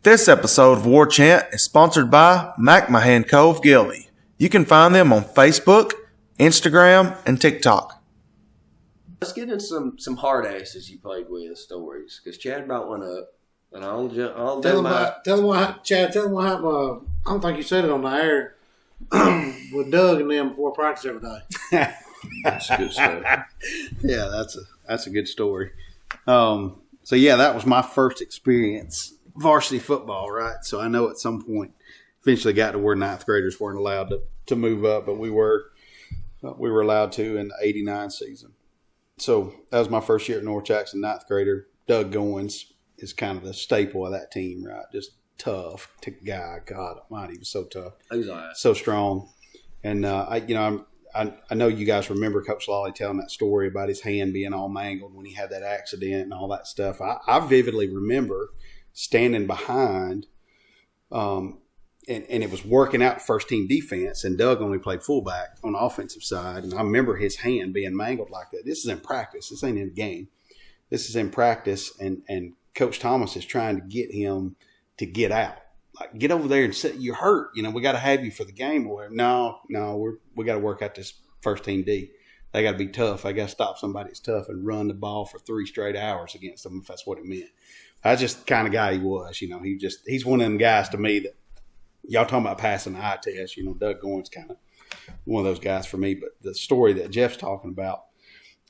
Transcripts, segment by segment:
This episode of Warchant is sponsored by McMahon Cove Gilly. You can find them on Facebook, Instagram, and TikTok. Let's get into some hard asses you played with stories, because Chad brought one up, and I'll tell him what happened. I don't think you said it on the air with Doug and them before practice every day. That's good stuff. Yeah, that's a good story. So yeah, that was my first experience varsity football, right? So I know at some point eventually got to where ninth graders weren't allowed to move up, but we were allowed to in the 89 season. So that was my first year at North Jackson, ninth grader. Doug Goins is kind of the staple of that team, right? Just tough guy. God almighty, he was so tough. He was all right. So strong. And I know you guys remember Coach Lawley telling that story about his hand being all mangled when he had that accident and all that stuff. I vividly remember standing behind, and it was working out first team defense, and Doug only played fullback on the offensive side. And I remember his hand being mangled like that. This is in practice. This ain't in the game. This is in practice, and Coach Thomas is trying to get him to get out. Like, get over there and sit. You're hurt. We got to have you for the game or whatever. No, we got to work out this first team D. They got to be tough. They got to stop somebody that's tough and run the ball for 3 straight hours against them, if that's what it meant. That's just the kind of guy he was. He's one of them guys to me that y'all talking about passing the eye test. Doug Goins kind of one of those guys for me. But the story that Jeff's talking about,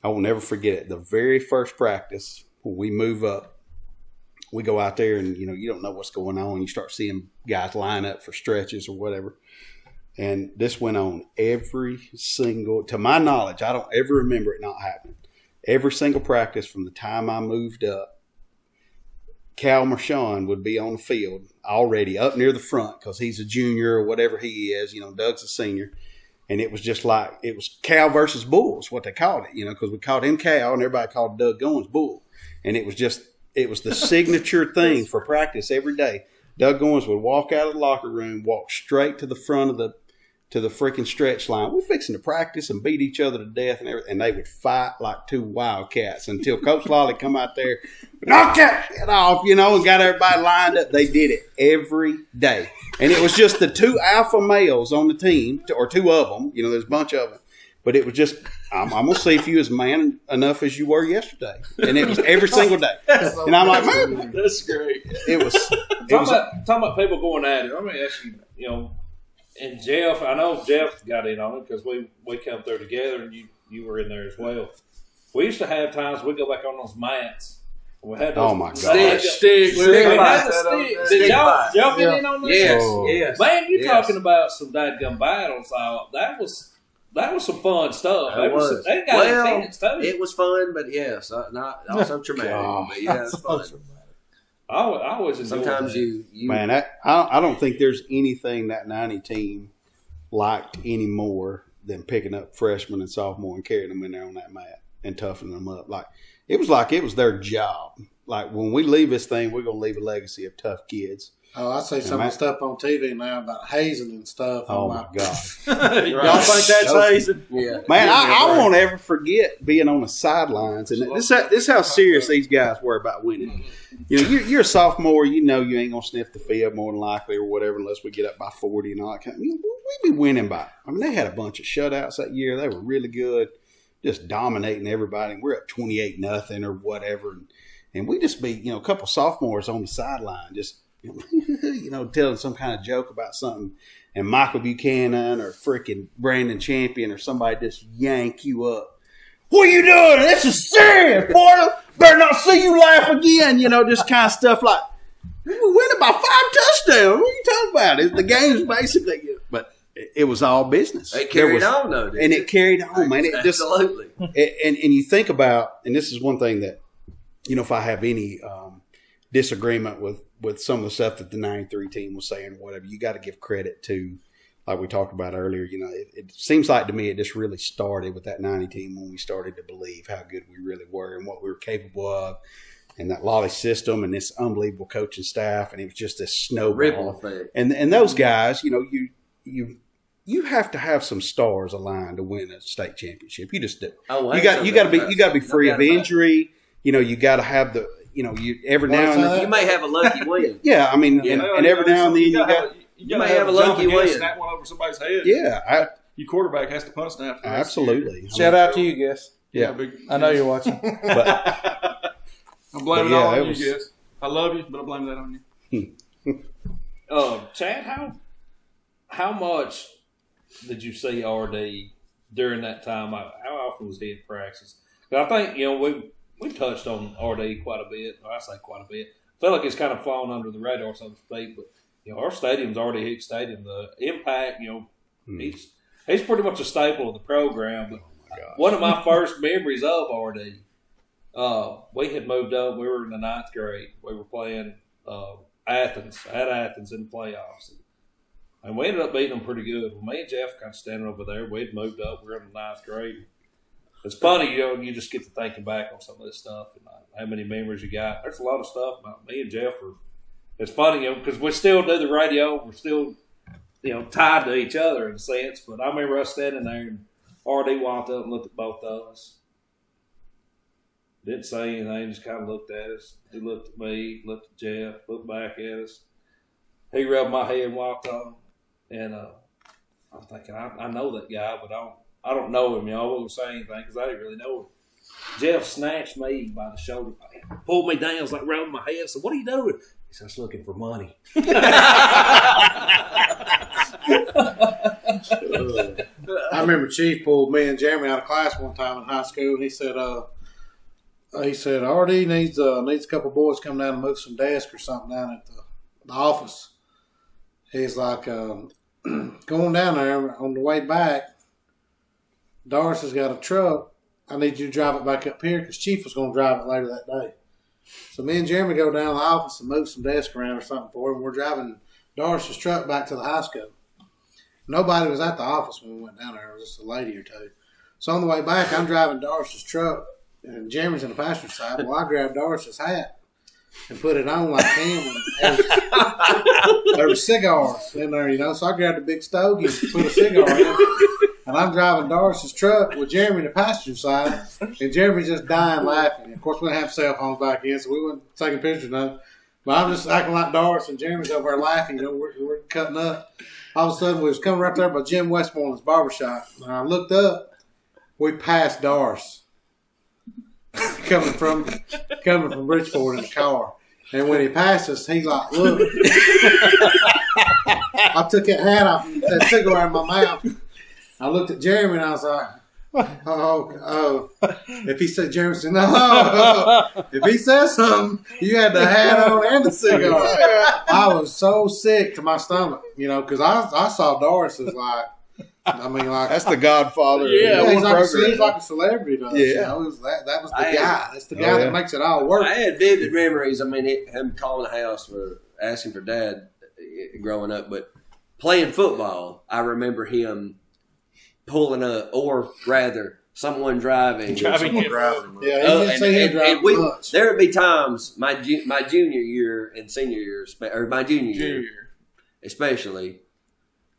I will never forget it. The very first practice when we move up, we go out there and, you don't know what's going on. You start seeing guys line up for stretches or whatever. And this went on every single, to my knowledge, I don't ever remember it not happening. Every single practice from the time I moved up, Cal Marshawn would be on the field already up near the front because he's a junior or whatever he is. Doug's a senior. And it was just like, it was Cal versus Bulls, what they called it, because we called him Cal and everybody called Doug Goins Bull. And it was the signature thing for practice every day. Doug Goins would walk out of the locker room, walk straight to the front of the freaking stretch line. We're fixing to practice and beat each other to death and everything. And they would fight like 2 wildcats until Coach Lawley come out there, knock that shit off, and got everybody lined up. They did it every day. And it was just the 2 alpha males on the team, or 2 of them. There's a bunch of them. But it was just, I'm going to see if you as man enough as you were yesterday. And it was every single day. And I'm like, man, that's great. It was. Talking about people going at it, let me ask you, and Jeff, I know Jeff got in on it because we come through together and you were in there as well. We used to have times we go back on those mats. We had those, oh my God! Stick. Did y'all get in on this? Yes. Man, you're talking about some dadgum battles. That was some fun stuff. They got intense too. It was fun, but yes, not also traumatic. But yeah, it's fun. I always enjoy sometimes that. you man. I don't think there's anything that 90 team liked any more than picking up freshmen and sophomore and carrying them in there on that mat and toughening them up. Like it was their job. Like when we leave this thing, we're gonna leave a legacy of tough kids. Oh, I see some of the stuff on TV now about hazing and stuff. Oh my God! Y'all think that's hazing? Yeah, man. I won't ever forget being on the sidelines, and this is how serious these guys were about winning. You're a sophomore. You ain't gonna sniff the field more than likely, or whatever, unless we get up by 40 and all that kind of. We'd be winning by. I mean, they had a bunch of shutouts that year. They were really good, just dominating everybody. And we're up 28-0 or whatever, and we just be a couple sophomores on the sideline, just. Telling some kind of joke about something, and Michael Buchanan or freaking Brandon Champion or somebody just yank you up. What are you doing? This is serious, boy. Better not see you laugh again. Just kind of stuff like, we're winning by 5 touchdowns. What are you talking about? The game's basically, but it was all business. It carried on, though, didn't it? It carried on, man. Absolutely. And you think about, and this is one thing that, if I have any disagreement with some of the stuff that the 93 team was saying or whatever, you got to give credit to, like we talked about earlier, it seems like to me it just really started with that 90 team when we started to believe how good we really were and what we were capable of, and that Lawley system and this unbelievable coaching staff, and it was just this snowball. Ripple effect. And those guys, you have to have some stars aligned to win a state championship. You just do. Oh, you got to be free of injury. You got to have the you every now and then. You may have a lucky win. Yeah, I mean, and every now and then you may have a lucky win. Snap one over somebody's head. Yeah, your quarterback has to punt snap. Absolutely. Shout out to you, Guess. Yeah, I know you're watching. I'm blaming it all on was, you, Guess. I love you, but I blame that on you. Chad, how much did you see RD during that time? How often was he in practice? But I think we touched on RD quite a bit. Or I say quite a bit. I feel like it's kind of flown under the radar, so to speak. But our stadium's already a huge stadium. The impact, he's pretty much a staple of the program. But one of my first memories of RD, we had moved up. We were in the 9th grade. We were playing Athens in the playoffs. And we ended up beating them pretty good. Well, me and Jeff kind of standing over there. We had moved up. We were in the 9th grade. It's funny, you just get to thinking back on some of this stuff and how many memories you got. There's a lot of stuff about me and Jeff. It's funny, because we still do the radio. We're still, tied to each other in a sense. But I remember us standing there and RD walked up and looked at both of us. Didn't say anything, just kind of looked at us. He looked at me, looked at Jeff, looked back at us. He rubbed my head and walked on. And I'm thinking, I know that guy, but I don't know him. I wouldn't say anything because I didn't really know him. Jeff snatched me by the shoulder, pulled me down, was like rubbing my head. I said, "What are you doing?" He said, "I was looking for money." I remember Chief pulled me and Jeremy out of class one time in high school, and he said, "RD needs a couple boys to come down and move some desks or something down at the office." He's like, going down there on the way back, Doris has got a truck. I need you to drive it back up here because Chief was going to drive it later that day. So me and Jeremy go down to the office and move some desks around or something for him. We're driving Doris's truck back to the high school. Nobody was at the office when we went down there. It was just a lady or two. So on the way back, I'm driving Doris's truck, and Jeremy's in the passenger side. Well, I grabbed Doris's hat and put it on like him. And there were cigars in there, so I grabbed a big stogie and put a cigar in. And I'm driving Doris's truck with Jeremy in the passenger side, and Jeremy's just dying laughing. Of course, we didn't have cell phones back in, so we weren't taking pictures of. But I'm just acting like Doris, and Jeremy's over there laughing. We're cutting up. All of a sudden, we was coming right there by Jim Westmoreland's barbershop. And I looked up. We passed Doris coming from Bridgeport in the car. And when he passed us, he's like, "Look." I took that hat off and that cigar in my mouth. I looked at Jeremy and I was like, oh. If he said, Jeremy said, no. If he says something, you had the hat on and the cigar. I was so sick to my stomach, because I saw Doris as like, that's the Godfather. Yeah, he's like a celebrity does. Yeah, that was the guy. That's the guy that makes it all work. I had vivid memories. Him calling the house for asking for Dad growing up, but playing football, I remember him pulling up, or rather, someone driving. Yeah, he didn't say him driving much. There would be times my junior year and senior year, or my junior year, especially,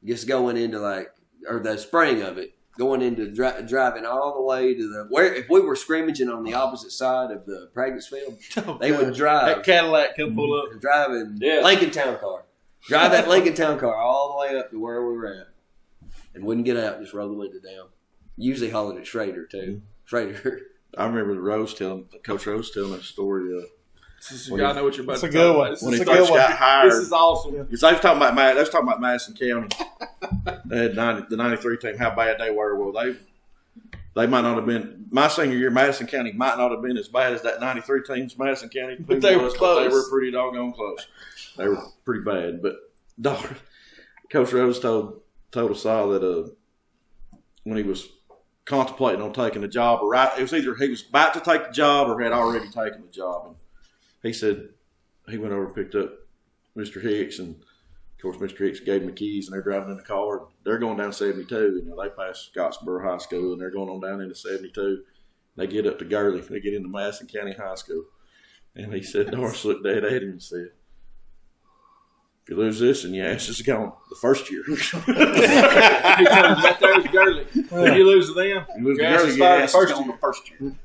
just going into or the spring of it, going into driving all the way to if we were scrimmaging on the opposite side of the practice field, they would drive. That Cadillac could pull up. Driving Lincoln Town Car. Drive that Lincoln Town Car all the way up to where we were at. And wouldn't get out, just roll the window down. Usually hauling at Schrader, too. Schrader. I remember Coach Rose telling that story. Y'all know what you're about it's to a good one. When he It's first got hired. This is awesome. Because they was talking about Madison County. They had the 93 team, how bad they were. Well, they might not have been, my senior year, Madison County might not have been as bad as that 93 team's Madison County. But they were close. They were pretty doggone close. They were pretty bad. But Coach Rose told us all that when he was contemplating on taking the job, it was either he was about to take the job or had already taken the job. And he said he went over and picked up Mr. Hicks, and of course Mr. Hicks gave him the keys, and they're driving in the car. They're going down 72. They passed Scottsboro High School, and they're going on down into 72. They get up to Gurley. They get into Madison County High School. And he said, Doris looked dead at him and said, "If you lose this, and your ass is gone the first year." He told him that there's Gurley. When you lose to them, your ass is gone the first year.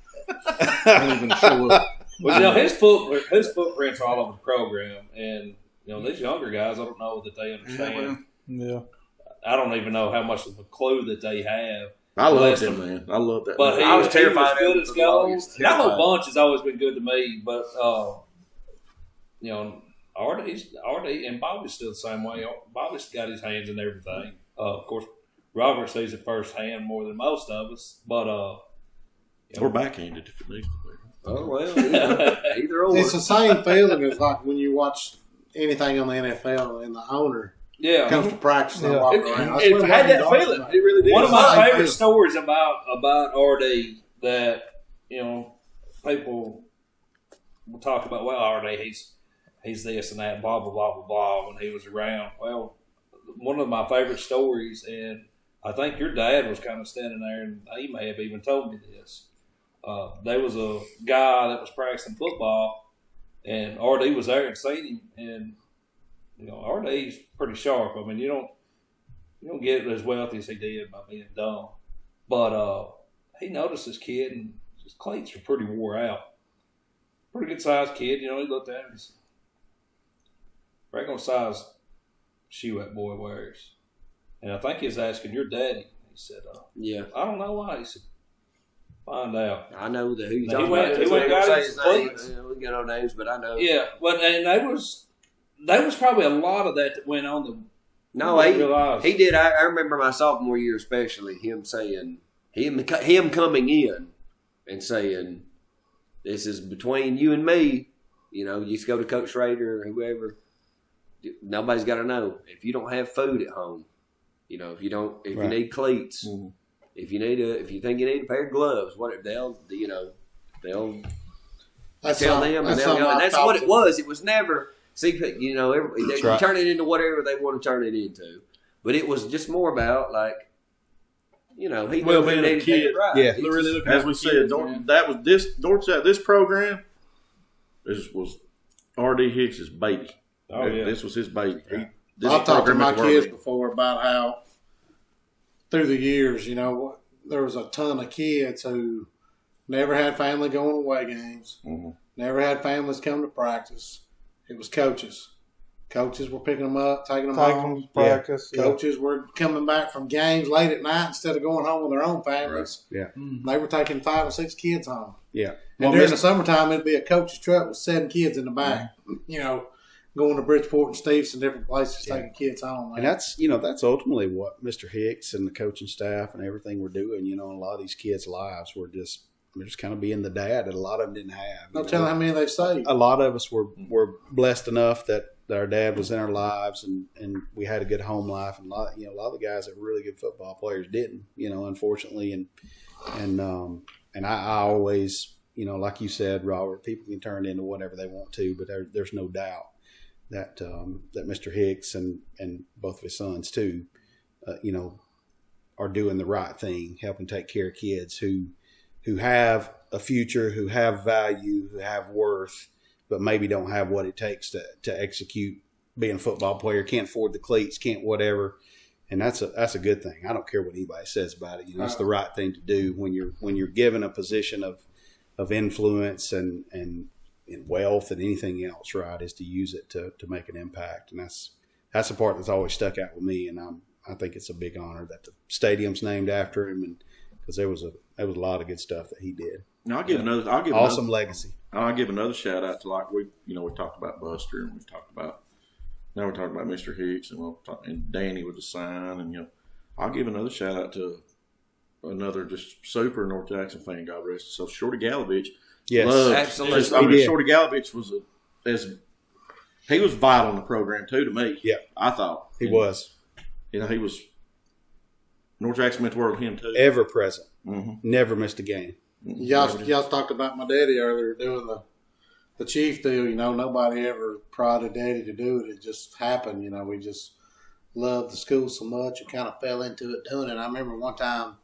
Don't even show up. Well, his footprints are all over the program, and these younger guys, I don't know that they understand. Yeah. I don't even know how much of a clue that they have. I love him, man. I love that. But I was terrified he was of good him as for the longest. gold. That whole bunch has always been good to me. But Artie and Bobby's still the same way. Bobby's got his hands in everything. Of course, Robert sees it firsthand more than most of us. But we're backhanded if it needs to be. Oh well, either or. It's the same feeling as like when you watch anything on the NFL and the owner comes to practice and walk around. It had that feeling. It really did. One of my favorite stories about RD that people will talk about. Well, RD, he's this and that, blah blah blah blah blah. When he was around, well, one of my favorite stories, and I think your dad was kind of standing there, and he may have even told me this. There was a guy that was practicing football, and RD was there and seen him, and RD's pretty sharp. I mean, you don't get as wealthy as he did by being dumb, but he noticed this kid, and his cleats were pretty wore out. Pretty good sized kid, he looked at him and he said, "Regular size shoe that boy wears," and I think he was asking your daddy. He said, "Yeah, I don't know why." He said, "Find out." I know that who you He talking went- about. he went and got his names. We got no names, but I know. Yeah, well, and there was probably a lot of that went on. No, he did. I remember my sophomore year, especially him saying him coming in and saying, "This is between you and me." You just go to Coach Rader or whoever. Nobody's got to know if you don't have food at home. If you need cleats. Mm-hmm. If you think you need a pair of gloves, whatever, they'll tell them, and they'll go. And that's what it was. It was never they turn it into whatever they want to turn it into. But it was just more about he Well, being being a kid, right. yeah. He Really, just- as we said, that was this program. This was R.D. Hicks's baby. Oh yeah, This was his baby. I've talked to my kids before about how through the years, there was a ton of kids who never had family going away games, never had families come to practice. It was coaches. Coaches were picking them up, taking them home. Practice. Yeah. Coaches were coming back from games late at night instead of going home with their own families. Yeah. They were taking 5 or 6 kids home. Yeah. And during the summertime, it'd be a coach's truck with 7 kids in the back, going to Bridgeport and Steve's and different places, taking kids home. And that's ultimately what Mr. Hicks and the coaching staff and everything we're doing. A lot of these kids' lives were just kind of being the dad that a lot of them didn't have. No telling how many they've saved. A lot of us were blessed enough that our dad was in our lives and we had a good home life. And a lot of the guys that were really good football players didn't, unfortunately. And I always, like you said, Robert, people can turn into whatever they want to, but there's no doubt that Mr. Hicks and both of his sons too, are doing the right thing, helping take care of kids who have a future, who have value, who have worth, but maybe don't have what it takes to execute being a football player, can't afford the cleats, can't whatever. And that's a good thing. I don't care what anybody says about it. It's the right thing to do when you're given a position of influence and wealth and anything else, right, is to use it to make an impact. And that's the part that's always stuck out with me. And I think it's a big honor that the stadium's named after him, and because there was a lot of good stuff that he did. Now, I'll give awesome legacy. I'll give another shout out to we talked about Buster and we're talking about Mr. Hicks and Danny with the sign, and I'll give another shout out to another just super North Jackson fan. God rest his soul, Shorty Galovich. Yes, absolutely. Shorty Galovich was he was vital in the program too to me. Yeah, I thought he was. He was. North Jackson meant the world to him too. Ever present. Mm-hmm. Never missed a game. Y'all talked about my daddy earlier doing the Chief deal. Nobody ever prodded Daddy to do it. It just happened. We just loved the school so much and kind of fell into it doing it. I remember one time,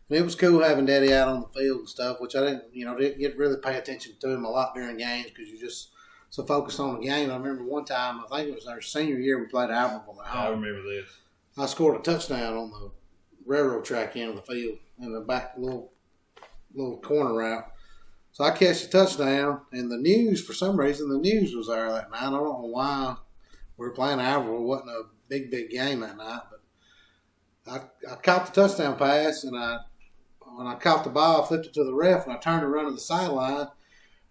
and it was cool having Daddy out on the field and stuff, which I didn't get really pay attention to him a lot during games because you just so focused on the game. I remember one time, I think it was our senior year, we played Appleton at home. I remember this. I scored a touchdown on the railroad track end of the field in the back little corner route. So I catch the touchdown, and the news, for some reason, the news was there that night. I don't know why. We were playing Alvarez. It wasn't a big game that night, but I caught the touchdown pass, and when I caught the ball, I flipped it to the ref, and I turned to run to the sideline.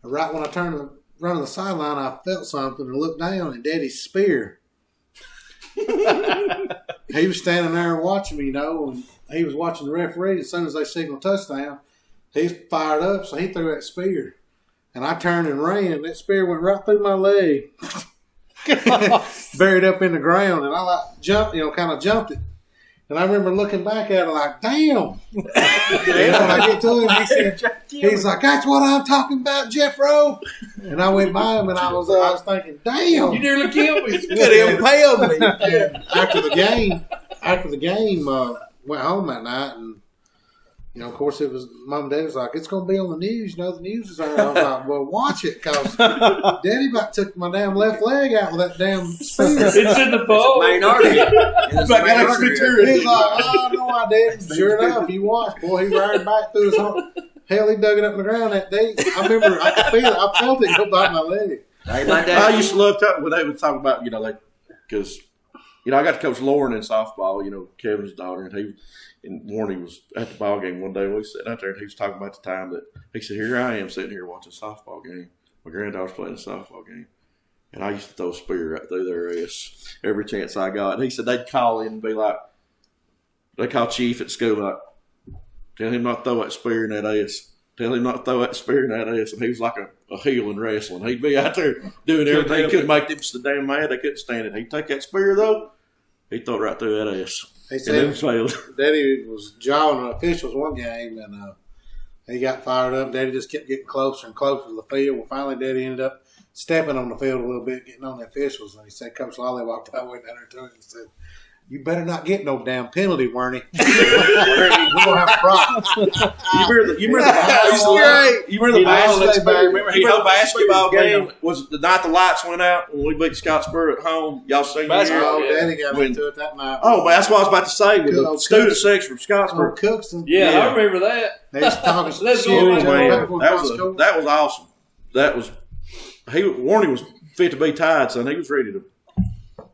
And right when I turned to run to the sideline, I felt something and looked down, and Daddy's spear. He was standing there watching me, and he was watching the referee. As soon as they signaled touchdown, he fired up, so he threw that spear. And I turned and ran, and that spear went right through my leg. Buried up in the ground, and I jumped, kind of jumped it. And I remember looking back at it like, damn. And when I get to him, he's like, that's what I'm talking about, Jeffro. And I went by him, and I was thinking, damn. You nearly killed me. You could have impaled me. And after the game, went home that night, and of course, it was Mom and Dad was like, it's going to be on the news. The news is on. I was like, well, watch it, because Daddy about took my damn left leg out with that damn spear. It's in the bowl. Main artery. It's Like main artery. He's like, oh, no, I didn't. Sure enough, you watch, boy, he ran back through his whole. Hell, he dug it up in the ground that day. I remember, I could feel it. I felt it go by my leg. Hey, my dad. I used to love when they would talk about, because, I got to coach Lauren in softball, Kevin's daughter, and Warnie was at the ball game one day. We was sitting out there, and he was talking about the time that he said, here I am sitting here watching a softball game. My granddaughter's playing a softball game. And I used to throw a spear right through their ass every chance I got. And he said they'd call in and be like, they call Chief at school, like, tell him not to throw that spear in that ass. Tell him not to throw that spear in that ass. And he was like a heel in wrestling. He'd be out there doing everything. He couldn't make them so damn mad. They couldn't stand it. He'd take that spear, though. He'd throw it right through that ass. He said Daddy was jawing the officials one game, and he got fired up. Daddy just kept getting closer and closer to the field. Well, finally, Daddy ended up stepping on the field a little bit, getting on the officials. And he said, Coach Lolly walked that way down there to him and said, you better not get no damn penalty, Warnie. We're going to have problems. You remember the basketball game? Was it the night the lights went out when we beat Scottsboro at home? Y'all seen that? Oh, Daddy got into it that night. Oh, but that's what I was about to say. With the student section from Scottsboro. Cookston. Yeah, I remember that. They was talking some Let's shit. go, Man. That was awesome. Warnie was fit to be tied, son. He was ready to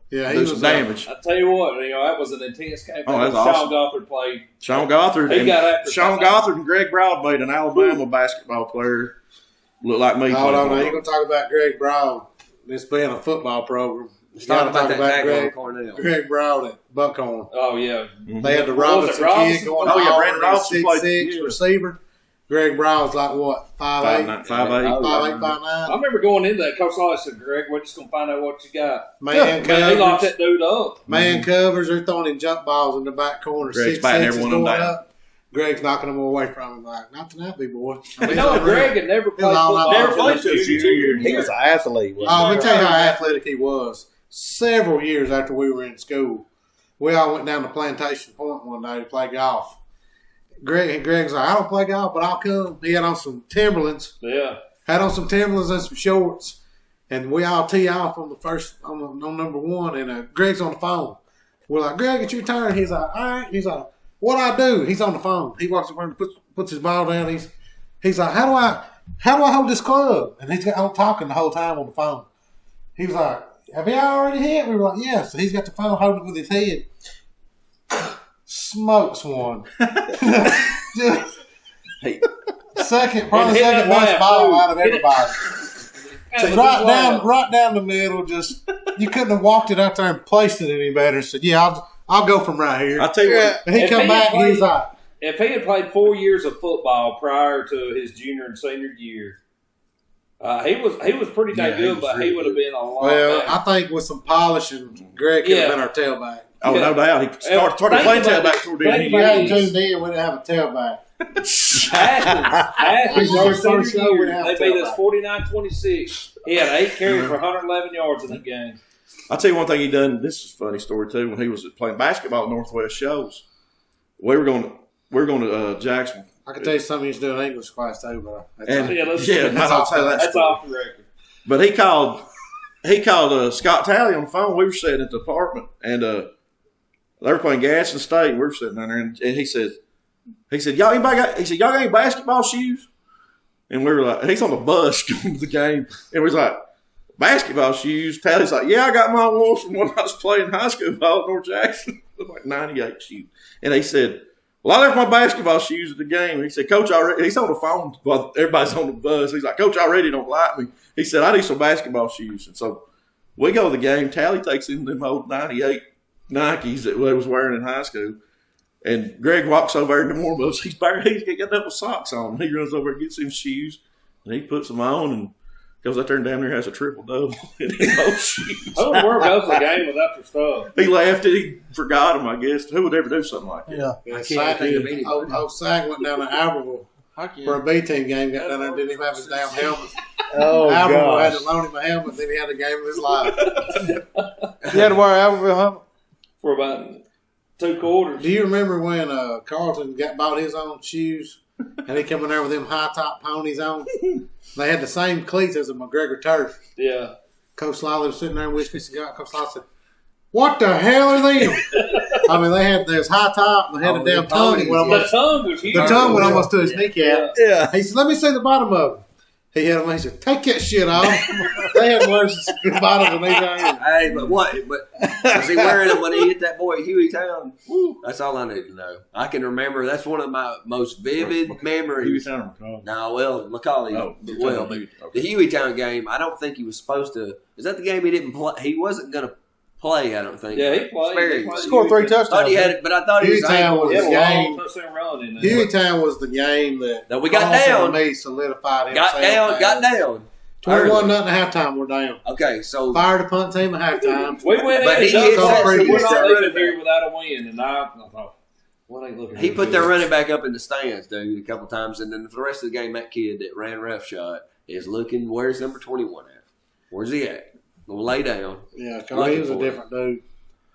do some damage. I tell you what, that was an intense game. Oh, that's Sean awesome. Gothard played. Sean Gothard. Sean Gothard and Greg Broadbait, an Alabama basketball player, look like me. Hold on, now you're going to talk about Greg Broad. This being a football program. Let's talk about that Greg Broad at Buckhorn. Oh, yeah. They had the Robinson kid going on. Oh, yeah, Brandon Robinson 6'6" receiver. Greg Brown's like what, 5'8"? 5'8", 5'9". I remember going into that. Coach Lawley said, Greg, we're just going to find out what you got. Man covers. He locked that dude up. Man covers. They're throwing him jump balls in the back corner. Greg's batting every one of them down. Up. Greg's knocking them away from him. Like, not tonight, big boy. Greg had never played football. Never played till junior year. He was an athlete. Let me tell you how athletic he was. Several years after we were in school, we all went down to Plantation Point one day to play golf. Greg's like, I don't play golf, but I'll come. He had on some Timberlands. Yeah. Had on some Timberlands and some shorts. And we all tee off on on number one. And Greg's on the phone. We're like, Greg, it's your turn. He's like, all right. He's like, what do I do? He's on the phone. He walks over and puts his ball down. He's like, how do I hold this club? And he's got talking the whole time on the phone. He was like, have y'all already hit? We were like, yeah. So he's got the phone holding with his head. Smokes one. Second best ball out of everybody. Right down the middle. Just you couldn't have walked it out there and placed it any better. Said, yeah, I'll go from right here. I'll tell you what. And he come back and he's like, if he had played 4 years of football prior to his junior and senior year, he was pretty dang good, but he would have been a lot. Well, I think with some polishing, Greg could have been our tailback. Oh, no doubt. He started playing tailback toward the end. If you hadn't tuned in, we didn't have a tailback. Athens, they beat us 49-26. He had 8 carries for 111 yards in that game. I'll tell you one thing he done. This is a funny story, too. When he was playing basketball at Northwest Shows, we were going to Jackson. I can tell you something he's doing English class, too, but that's off the record. But he called Scott Talley on the phone. We were sitting at the apartment, and they were playing Gaston State. We were sitting down there, and he said, y'all got any basketball shoes? And we were like, he's on the bus going to the game. And we was like, basketball shoes. Tally's like, yeah, I got my ones from when I was playing high school ball at North Jackson. Like 98 shoes. And he said, well, I left my basketball shoes at the game. He said, Coach, he's on the phone while everybody's on the bus. He's like, Coach, already don't like me. He said, I need some basketball shoes. And so we go to the game. Tally takes in them old 98 Nikes that we was wearing in high school. And Greg walks over in the warm ups. He's got nothing with socks on. He runs over and gets him shoes. And he puts them on and goes out there and down there has a triple-double in those shoes. Who in the world goes to the game without their stuff? He laughed and he forgot them, I guess. Who would ever do something like that? Yeah. I can't think of anybody. Old Sack went down to Albertville for a B-team game, got down there and didn't even have his damn helmet. Oh, Albertville had gosh. to loan him a helmet, then he had the game of his life. You had to wear an Albertville helmet? For about 2 quarters. Do you remember when Carlton bought his own shoes and he come in there with them high-top ponies on? They had the same cleats as a McGregor turf. Yeah. Coach Lally was sitting there whiskey cigar. Coach Lally said, what the hell are them? I mean, they had this high top and they had a damn tongue. The tongue was huge. The tongue went almost to his kneecap. Yeah. He said, let me see the bottom of it. He had them. He said, take that shit off. They had worse than bottoms than anything. Hey, but what? But was he wearing them when he hit that boy at Hueytown? That's all I need to know. I can remember. That's one of my most vivid memories. No, well, Macaulay. Oh, Well, but the Hueytown game, I don't think he was supposed to. Is that the game he didn't play? He wasn't going to play, I don't think. Yeah, he played. Scored 3 touchdowns. Thought he had it, but I thought he was Hueytown was He had the a long game. touchdown run in there. Hueytown was the game that we got Carlson down. and me solidified him. got down. 21 nothing at halftime. We're down. Okay, so Fired the punt team at halftime. We went But in he and hit done that something. We're previous not running leaving here without a win. And I thought, what ain't looking he good? put their running back up in the stands, dude, a couple times, and then for the rest of the game, that kid that ran roughshod is looking. Where's number 21 at? Where's he at? Gonna lay down. Yeah, because he was a Looking for different dude.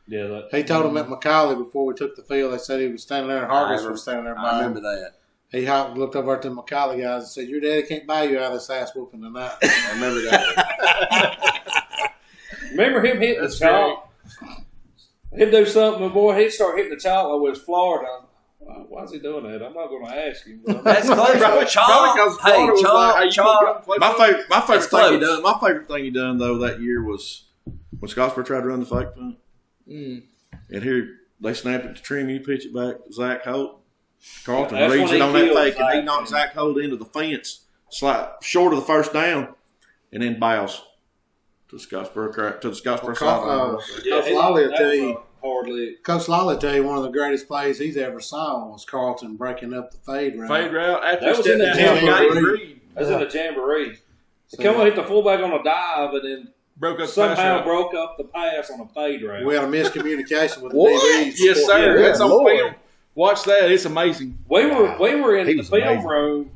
Yeah, He told him at Macaulay before we took the field. They said he was standing there. Hargis was standing there I by him. remember that. He looked over at the Macaulay guys and said, your daddy can't buy you out of this ass whooping tonight. I remember that. remember him hitting the chalk? He'd do something, but boy, he'd start hitting the chalk like with Florida. Why's he doing that? I'm not going to ask him. That's close. Chalk. Hey, Chalk. My favorite close. thing he done. My favorite thing he done though that year was when Scottsboro tried to run the fake punt. And here they snapped it to Trim. You pitch it back to Zach Holt. Carlton That's reads when it he on that killed fake, and he Zach, knocks man. Zach Holt into the fence, short of the first down, and then bows to the Scottsboro sideline. Coach Lally will tell you. Hardly. Coach Lally will tell you one of the greatest plays he's ever saw was Carlton breaking up the fade route. Fade route after That he was in stepped the down, jamboree. got Reed. That was in the jamboree. So- Come on, hit the fullback on a dive, and then Broke up somehow broke up the pass on a fade route. We had a miscommunication with the What? DBs. Yes, sir. Yeah, That's on Lord. film. Watch that. It's amazing. We were in He the was film amazing. room